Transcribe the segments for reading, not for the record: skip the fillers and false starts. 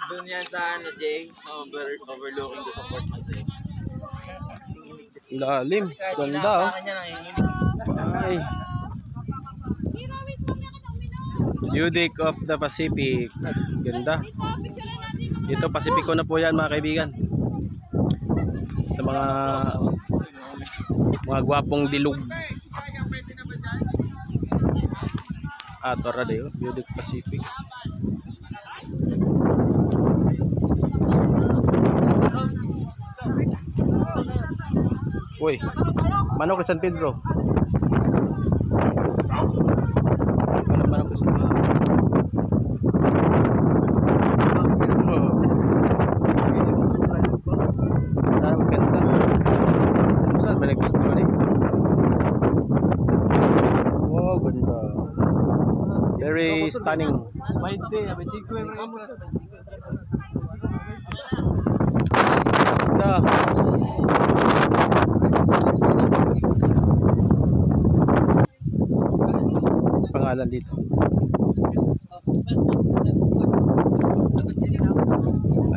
Doon yan sa ano, Jay, overlooking doon sa Port Madrid. Lalim. Ganda oh. Ay. Beauty of the Pacific. Ganda. Dito Pacifico na po yan mga kaibigan. Sa mga gwapong dilog. Torradeo, Beauty of Pacific. Uy, manok San Pedro. Manok San Pedro. Wow, ganda. Very stunning. Ganda. Pangalan dito.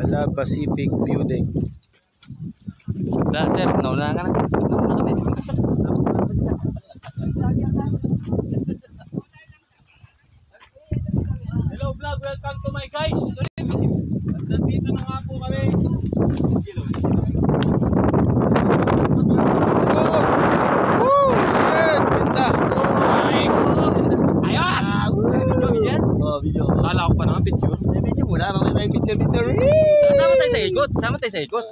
Ala Pacific View Deck. Da, sir, nauna ka na. Hello vlog, welcome to my guys. Nandito na nga po kami. Woo! Shit! Ganda! Ayos! Video yan? Oo, video. Kala ko pa naman picture. Video muna, mamaya tayo picture. Sama tayo sa ikot.